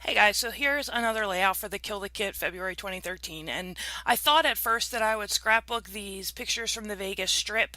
Hey guys, so here's another layout for the Kill the Kit February 2013, and I thought at first that I would scrapbook these pictures from the Vegas Strip.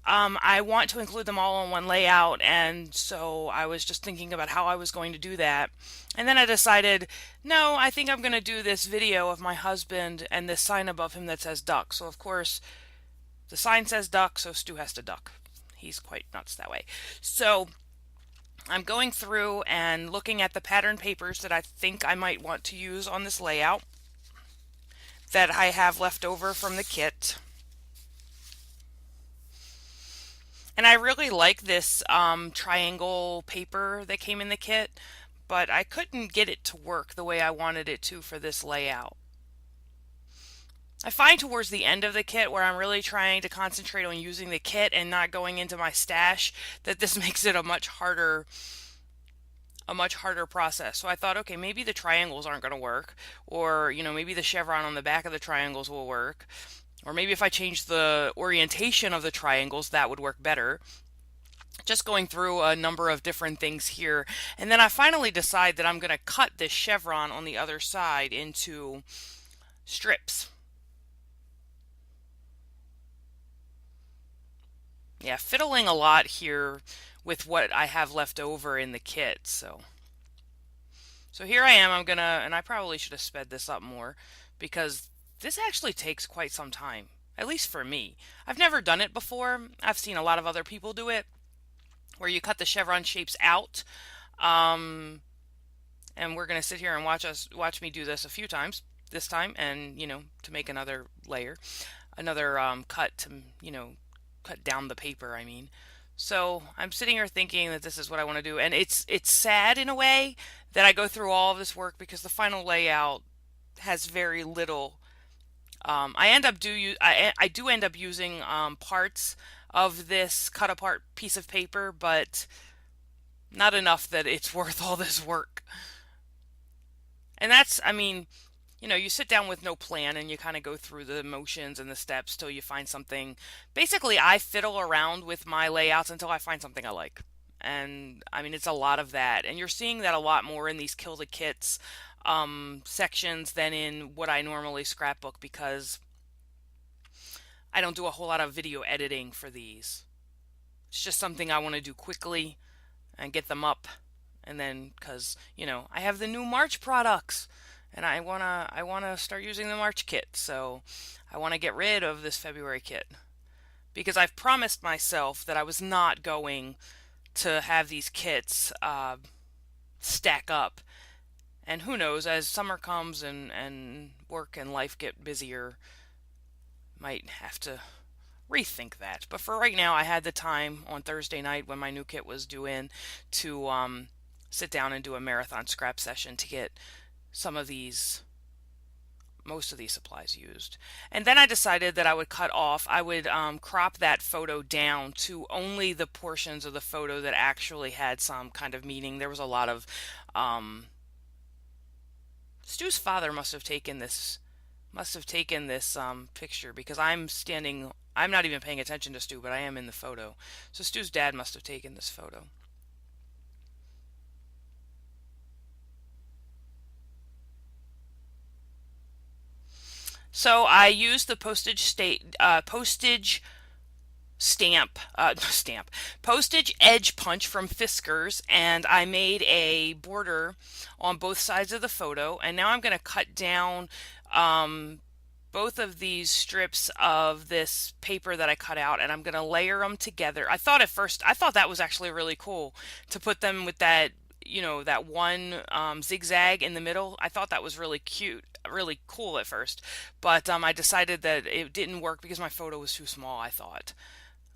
I want to include them all in one layout, and so I was just thinking about how I was going to do that. And then I decided, no, I think I'm going to do this video of my husband and this sign above him that says duck. So of course, the sign says duck, so Stu has to duck. He's quite nuts that way. So I'm going through and looking at the pattern papers that I think I might want to use on this layout that I have left over from the kit. And I really like this triangle paper that came in the kit, but I couldn't get it to work the way I wanted it to for this layout. I find towards the end of the kit where I'm really trying to concentrate on using the kit and not going into my stash that this makes it a much harder process. So I thought, okay, maybe the triangles aren't going to work, or maybe the chevron on the back of the triangles will work, or maybe if I change the orientation of the triangles, that would work better. Just going through a number of different things here, and then I finally decide that I'm going to cut this chevron on the other side into strips. Yeah, fiddling a lot here with what I have left over in the kit, so here I am. And I probably should have sped this up more because this actually takes quite some time, at least for me. I've never done it before. I've seen a lot of other people do it where you cut the chevron shapes out. Um, and we're going to sit here and watch me do this a few times this time and, to make another layer, another cut to, cut down the paper, I mean. So I'm sitting here thinking that this is what I want to do, and it's sad in a way that I go through all of this work because the final layout has very little. I do end up using parts of this cut apart piece of paper, but not enough that it's worth all this work. And that's, I mean, you sit down with no plan and you kind of go through the motions and the steps till you find something. Basically, I fiddle around with my layouts until I find something I like. And I mean, it's a lot of that. And you're seeing that a lot more in these Kill the Kits sections than in what I normally scrapbook because I don't do a whole lot of video editing for these. It's just something I want to do quickly and get them up. And then, because, I have the new March products and I wanna start using the March kit. So I want to get rid of this February kit because I've promised myself that I was not going to have these kits stack up. And who knows, as summer comes and work and life get busier, might have to rethink that. But for right now, I had the time on Thursday night when my new kit was due in to sit down and do a marathon scrap session to get some of these most of these supplies used. And then I decided that I would crop that photo down to only the portions of the photo that actually had some kind of meaning. There was a lot of, um, Stu's father must have taken this picture because I'm not even paying attention to Stu, but I am in the photo. So Stu's dad must have taken this photo. So I used the postage stamp, stamp, postage edge punch from Fiskars, and I made a border on both sides of the photo. And now I'm going to cut down um, both of these strips of this paper that I cut out, and I'm going to layer them together. I thought that was actually really cool to put them with that one zigzag in the middle. I thought that was really cute, really cool at first, but I decided that it didn't work because my photo was too small, I thought.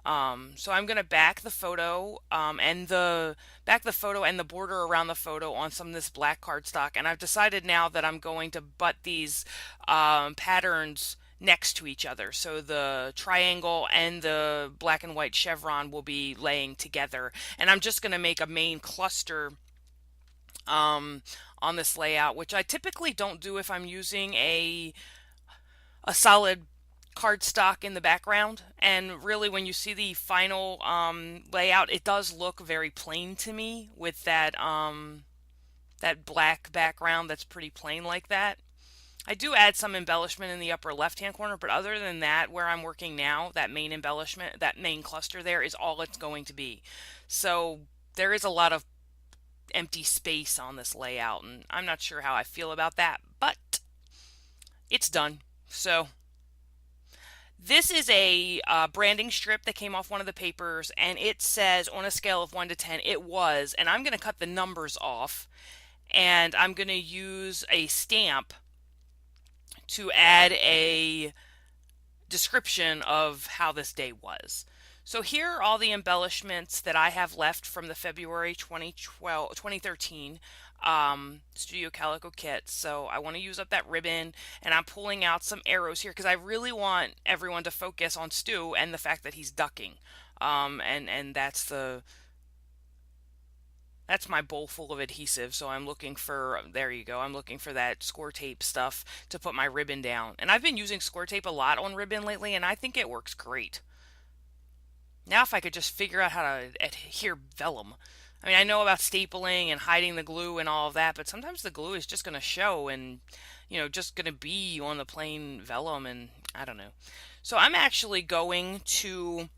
So I'm gonna back the photo and the border around the photo on some of this black cardstock, and I've decided now that I'm going to butt these patterns next to each other. So the triangle and the black and white chevron will be laying together, and I'm just gonna make a main cluster um, on this layout, which I typically don't do if I'm using a solid cardstock in the background. And really, when you see the final layout, it does look very plain to me with that that black background that's pretty plain like that. I do add some embellishment in the upper left-hand corner, but other than that, where I'm working now, that main embellishment, that main cluster there is all it's going to be. So there is a lot of empty space on this layout, and I'm not sure how I feel about that, but it's done. So this is a branding strip that came off one of the papers, and it says on a scale of 1 to 10, it was, and I'm going to cut the numbers off, and I'm going to use a stamp to add a description of how this day was. So here are all the embellishments that I have left from the February 2013 Studio Calico kit. So I want to use up that ribbon, and I'm pulling out some arrows here because I really want everyone to focus on Stu and the fact that he's ducking. And that's my bowl full of adhesive, so I'm looking for, there you go, I'm looking for that score tape stuff to put my ribbon down. And I've been using score tape a lot on ribbon lately, and I think it works great. Now if I could just figure out how to adhere vellum. I mean, I know about stapling and hiding the glue and all of that, but sometimes the glue is just going to show and, just going to be on the plain vellum, and I don't know. So I'm actually going to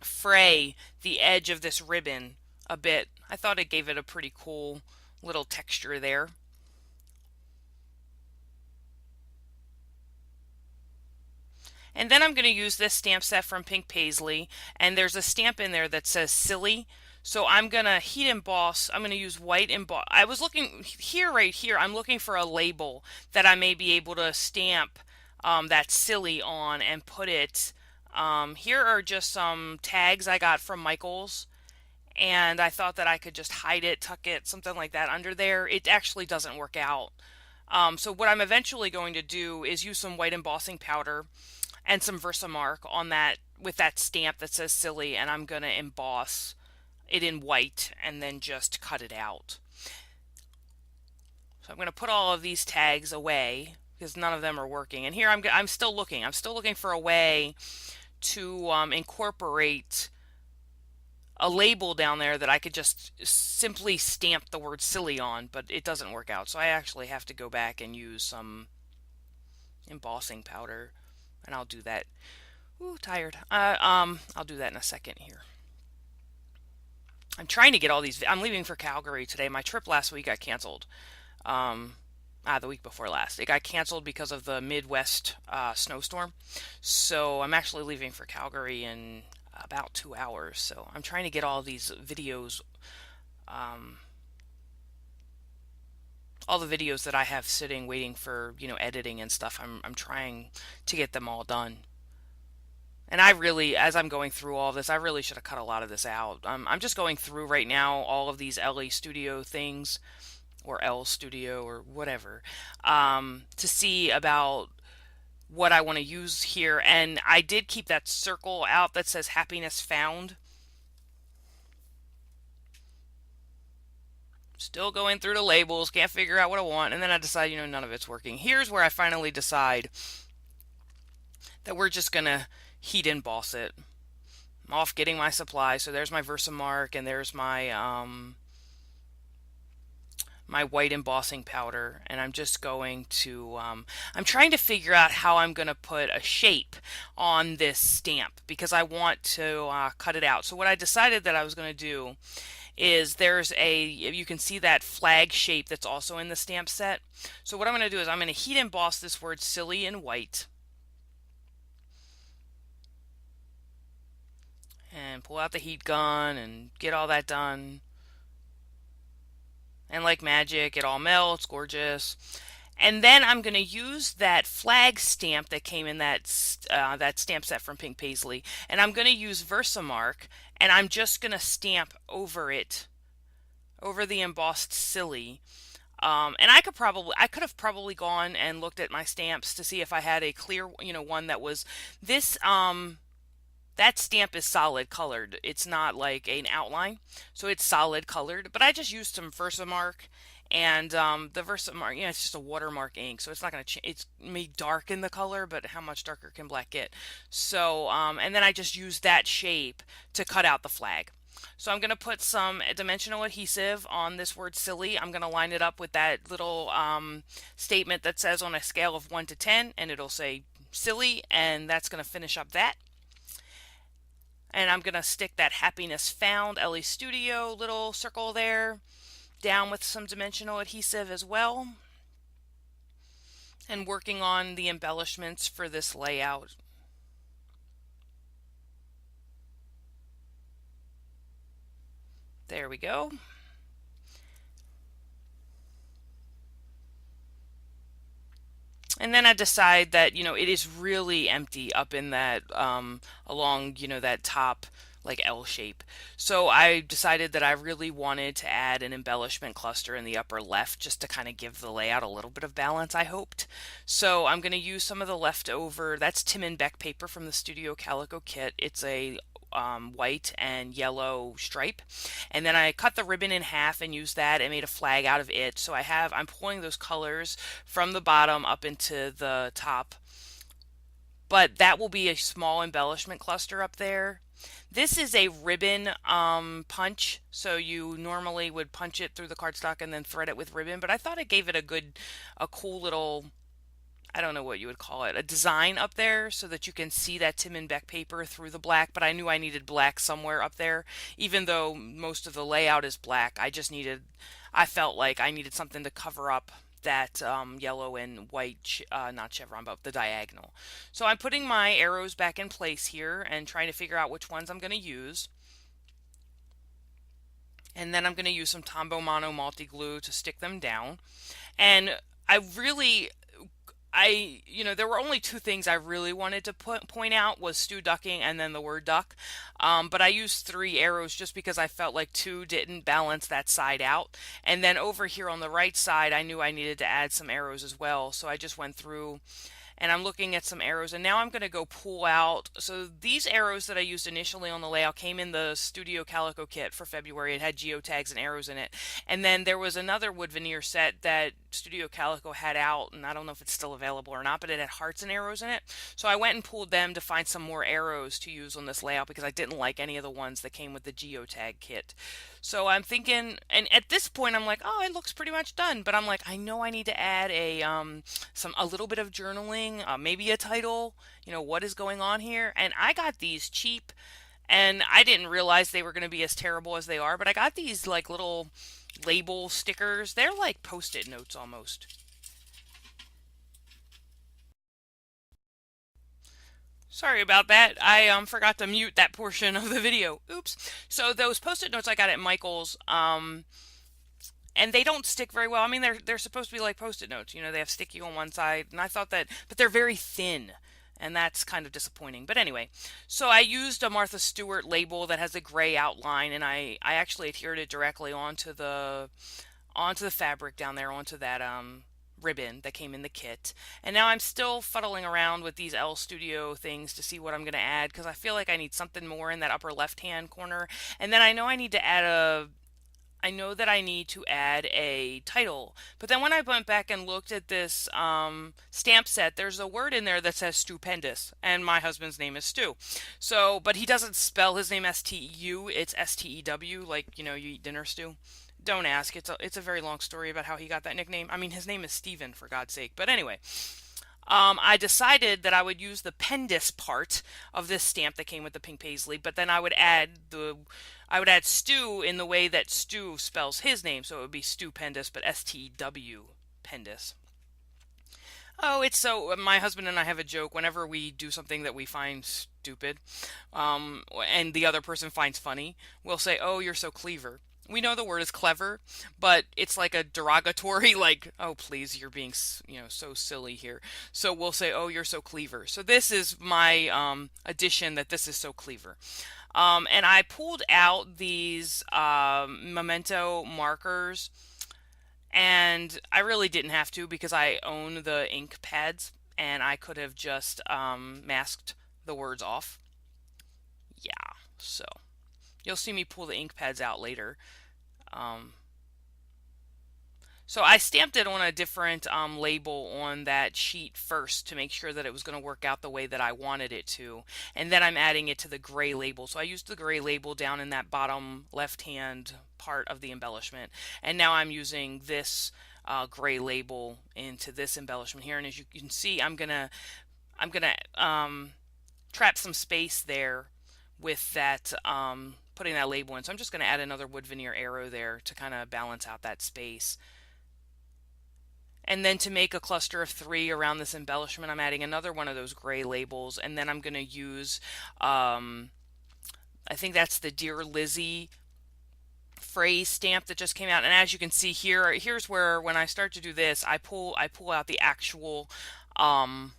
fray the edge of this ribbon a bit. I thought it gave it a pretty cool little texture there. And then I'm going to use this stamp set from Pink Paisley, and there's a stamp in there that says Silly. So I'm going to heat emboss. I'm going to use white emboss. I was looking here, right here, I'm looking for a label that I may be able to stamp that Silly on and put it. Here are just some tags I got from Michaels, and I thought that I could just hide it, tuck it, something like that under there. It actually doesn't work out. So what I'm eventually going to do is use some white embossing powder and some Versamark on that with that stamp that says Silly, and I'm going to emboss it in white and then just cut it out. So I'm going to put all of these tags away because none of them are working. And here I'm still looking. I'm still looking for a way to incorporate a label down there that I could just simply stamp the word silly on, but it doesn't work out. So I actually have to go back and use some embossing powder, and I'll do that. Ooh, tired. I'll do that in a second here. I'm trying to get all these. I'm leaving for Calgary today. My trip last week got canceled. The week before last. It got canceled because of the Midwest snowstorm. So I'm actually leaving for Calgary in about 2 hours. So I'm trying to get all these videos, all the videos that I have sitting waiting for, editing and stuff. I'm trying to get them all done. And I really, as I'm going through all this, I really should have cut a lot of this out. I'm just going through right now all of these LA Studio things, or L Studio, or whatever, to see about what I want to use here. And I did keep that circle out that says happiness found. Still going through the labels, can't figure out what I want, and then I decide, none of it's working. Here's where I finally decide that we're just gonna heat emboss it. I'm off getting my supplies, so there's my Versamark, and there's my my white embossing powder, and I'm just going to, I'm trying to figure out how I'm going to put a shape on this stamp because I want to cut it out. So what I decided that I was going to do is you can see that flag shape that's also in the stamp set. So what I'm going to do is I'm going to heat emboss this word silly in white. And pull out the heat gun and get all that done. And like magic, it all melts, gorgeous. And then I'm going to use that flag stamp that came in that that stamp set from Pink Paisley, and I'm going to use Versamark, and I'm just going to stamp over it, over the embossed silly. And I could have probably gone and looked at my stamps to see if I had a clear, one that was this. That stamp is solid colored. It's not like an outline, so it's solid colored. But I just used some Versamark, and the Versamark, it's just a watermark ink, so it's not going to change. It's may darken the color, but how much darker can black get? So, and then I just used that shape to cut out the flag. So I'm going to put some dimensional adhesive on this word silly. I'm going to line it up with that little statement that says on a scale of 1 to 10, and it'll say silly, and that's going to finish up that. And I'm going to stick that happiness found LA Studio little circle there down with some dimensional adhesive as well. And working on the embellishments for this layout. There we go. And then I decide that, it is really empty up in that, along, that top, like L shape. So I decided that I really wanted to add an embellishment cluster in the upper left just to kind of give the layout a little bit of balance, I hoped. So I'm going to use some of the leftover, that's Tim and Beck paper from the Studio Calico kit. It's a white and yellow stripe, and then I cut the ribbon in half and used that and made a flag out of it. So I'm pulling those colors from the bottom up into the top, but that will be a small embellishment cluster up there. This is a ribbon punch, so you normally would punch it through the cardstock and then thread it with ribbon, but I thought it gave it a cool little, I don't know what you would call it, a design up there so that you can see that Tim and Beck paper through the black, but I knew I needed black somewhere up there. Even though most of the layout is black, I felt like I needed something to cover up that yellow and white, not chevron, but the diagonal. So I'm putting my arrows back in place here and trying to figure out which ones I'm going to use. And then I'm going to use some Tombow Mono multi-glue to stick them down. And there were only two things I really wanted to point out was stew ducking and then the word duck. But I used 3 arrows just because I felt like 2 didn't balance that side out. And then over here on the right side, I knew I needed to add some arrows as well. So I just went through and I'm looking at some arrows, and now I'm going to go pull out. So these arrows that I used initially on the layout came in the Studio Calico kit for February. It had geotags and arrows in it. And then there was another wood veneer set that Studio Calico had out, and I don't know if it's still available or not, but it had hearts and arrows in it. So I went and pulled them to find some more arrows to use on this layout because I didn't like any of the ones that came with the geotag kit. So I'm thinking, and at this point I'm like, oh, it looks pretty much done. But I'm like, I know I need to add a little bit of journaling, maybe a title. What is going on here? And I got these cheap, and I didn't realize they were going to be as terrible as they are. But I got these like little label stickers. They're like post-it notes almost. Sorry about that. I forgot to mute that portion of the video. Oops. So those post-it notes I got at Michael's, and they don't stick very well. I mean, they're supposed to be like post-it notes. They have sticky on one side, and I thought that, but they're very thin, and that's kind of disappointing. But anyway, so I used a Martha Stewart label that has a gray outline, and I actually adhered it directly onto the fabric down there, onto that ribbon that came in the kit. And now I'm still fuddling around with these L Studio things to see what I'm going to add because I feel like I need something more in that upper left hand corner. And then I know that I need to add a title. But then when I went back and looked at this stamp set, there's a word in there that says stupendous, and my husband's name is Stu. So, but he doesn't spell his name S-T-E-U, it's S-T-E-W, like, you eat dinner stew. Don't ask. It's a very long story about how he got that nickname. I mean, his name is Steven, for God's sake. But anyway, I decided that I would use the pendus part of this stamp that came with the pink paisley, but then I would add Stu in the way that Stu spells his name, so it would be stupendous, but S-T-W pendus. Oh, it's so. My husband and I have a joke whenever we do something that we find stupid, and the other person finds funny, we'll say, "Oh, you're so clever." We know the word is clever, but it's like a derogatory, like, "Oh, please, you're being, so silly here." So we'll say, "Oh, you're so clever." So this is my addition that this is so clever. And I pulled out these memento markers, and I really didn't have to because I own the ink pads and I could have just masked the words off. Yeah, so you'll see me pull the ink pads out later. Um, So I stamped it on a different label on that sheet first to make sure that it was going to work out the way that I wanted it to. And then I'm adding it to the gray label. So I used the gray label down in that bottom left-hand part of the embellishment. And now I'm using this gray label into this embellishment here. And as you can see, I'm gonna trap some space there with that putting that label in. So I'm just going to add another wood veneer arrow there to kind of balance out that space. And then to make a cluster of 3 around this embellishment, I'm adding another one of those gray labels. And then I'm going to use, I think that's the Dear Lizzie phrase stamp that just came out. And as you can see here, here's where when I start to do this, I pull out um,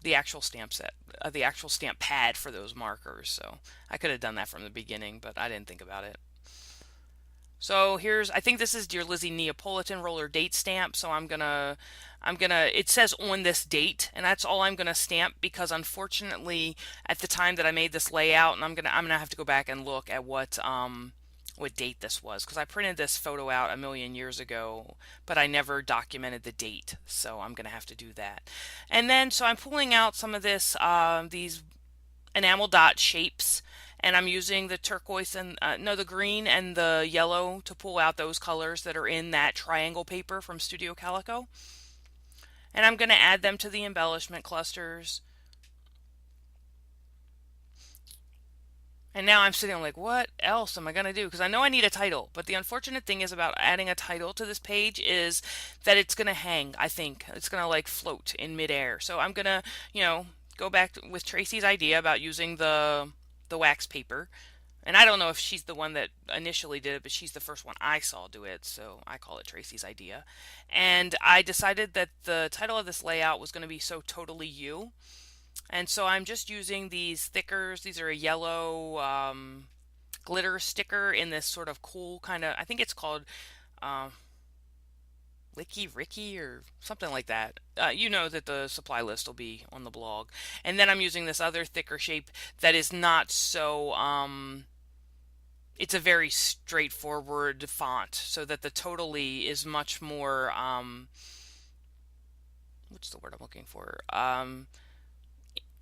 the actual stamp set, the actual stamp pad for those markers. So I could have done that from the beginning, but I didn't think about it. So here's, I think this is Dear Lizzie Neapolitan roller date stamp. So it says on this date, and that's all I'm gonna stamp because unfortunately, at the time that I made this layout, and I'm gonna have to go back and look at what date this was because I printed this photo out a million years ago, but I never documented the date. So I'm gonna have to do that. And then, so I'm pulling out some of these enamel dot shapes, and I'm using the turquoise and no, the green and the yellow to pull out those colors that are in that triangle paper from Studio Calico. And I'm going to add them to the embellishment clusters. And now I'm sitting like, what else am I going to do? Because I know I need a title, but the unfortunate thing is about adding a title to this page is that it's going to hang, I think. It's going to like float in midair. So I'm going to, go back with Tracy's idea about using the wax paper. And I don't know if she's the one that initially did it, but she's the first one I saw do it, so I call it Tracy's idea. And I decided that the title of this layout was going to be So Totally You. And so I'm just using these stickers. These are a yellow glitter sticker in this sort of cool kind of, I think it's called uh, Licky Ricky or something like that. You know that the supply list will be on the blog. And then I'm using this other thicker shape that is not so, it's a very straightforward font so that the totally is much more, what's the word I'm looking for?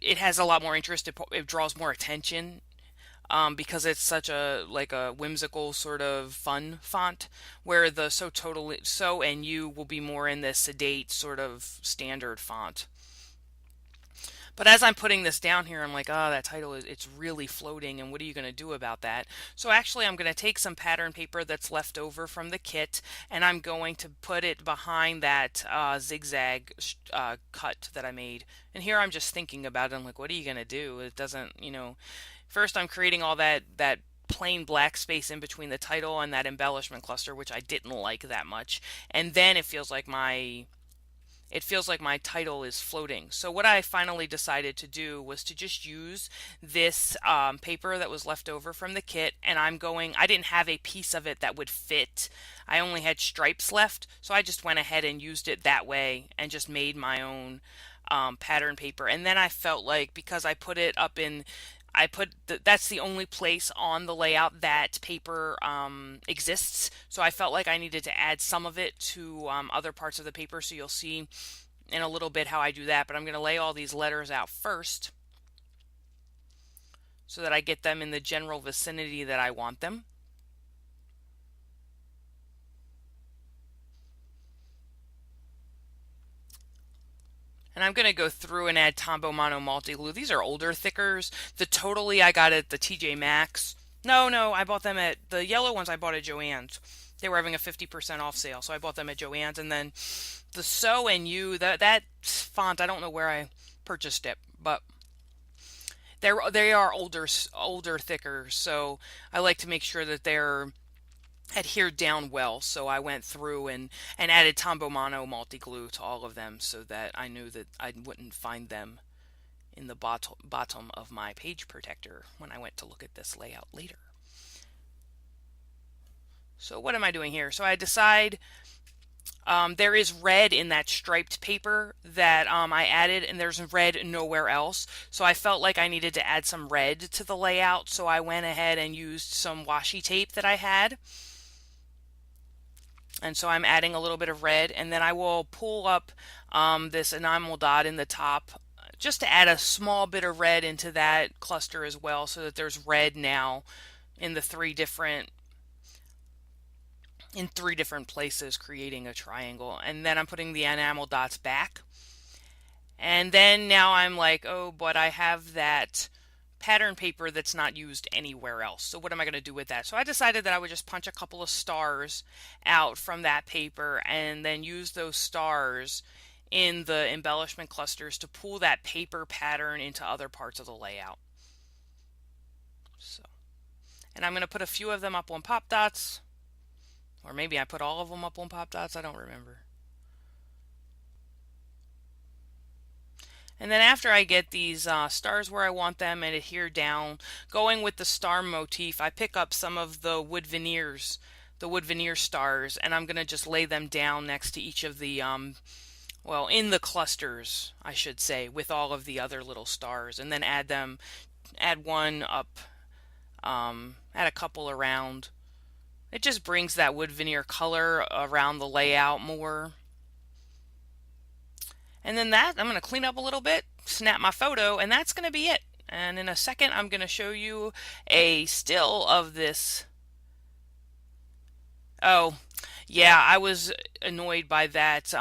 It has a lot more interest. It draws more attention because it's such a like a whimsical sort of fun font, where the so totally so and you will be more in this sedate sort of standard font. But as I'm putting this down here, I'm like, oh, that title it's really floating, and what are you going to do about that? So actually, I'm going to take some pattern paper that's left over from the kit, and I'm going to put it behind that zigzag cut that I made. And here I'm just thinking about it. I'm like, what are you going to do? It doesn't, first I'm creating all that plain black space in between the title and that embellishment cluster, which I didn't like that much. And then it feels like my title is floating. So what I finally decided to do was to just use this paper that was left over from the kit, and I didn't have a piece of it that would fit. I only had stripes left, so I just went ahead and used it that way and just made my own pattern paper. And then I felt like because I put it up in that's the only place on the layout that paper exists. So I felt like I needed to add some of it to other parts of the paper. So you'll see in a little bit how I do that. But I'm going to lay all these letters out first so that I get them in the general vicinity that I want them. And I'm going to go through and add Tombow Mono Multi Glue. These are older thickers. The Totally I got at the TJ Maxx. No, I bought them at the yellow ones I bought at Joann's. They were having a 50% off sale, so I bought them at Joann's. And then the So and You, that font, I don't know where I purchased it, but they are older thicker, so I like to make sure that they're adhered down well. So I went through and added Tombow Mono multi glue to all of them so that I knew that I wouldn't find them in the bottom of my page protector when I went to look at this layout later. So what am I doing here? So I decide there is red in that striped paper that I added, and there's red nowhere else. So I felt like I needed to add some red to the layout, so I went ahead and used some washi tape that I had. And so I'm adding a little bit of red, and then I will pull up this enamel dot in the top just to add a small bit of red into that cluster as well, so that there's red now in the three different places, creating a triangle. And then I'm putting the enamel dots back. And then now I'm like, oh, but I have that pattern paper that's not used anywhere else. So what am I going to do with that? So I decided that I would just punch a couple of stars out from that paper and then use those stars in the embellishment clusters to pull that paper pattern into other parts of the layout. So, and I'm going to put a few of them up on pop dots, or maybe I put all of them up on pop dots. I don't remember. And then after I get these stars where I want them and adhere down, going with the star motif, I pick up some of the wood veneers, the wood veneer stars, and I'm going to just lay them down next to each of the, well, in the clusters, I should say, with all of the other little stars, and then add one up, add a couple around. It just brings that wood veneer color around the layout more. And then that, I'm going to clean up a little bit, snap my photo, and that's going to be it. And in a second, I'm going to show you a still of this. Oh, yeah, I was annoyed by that.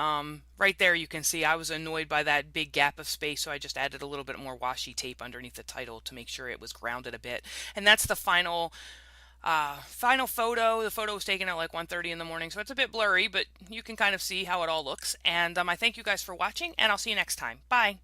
Right there, you can see I was annoyed by that big gap of space, so I just added a little bit more washi tape underneath the title to make sure it was grounded a bit. And that's the final photo. The photo was taken at like 1:30 in the morning, so it's a bit blurry, but you can kind of see how it all looks. And I thank you guys for watching, and I'll see you next time. Bye.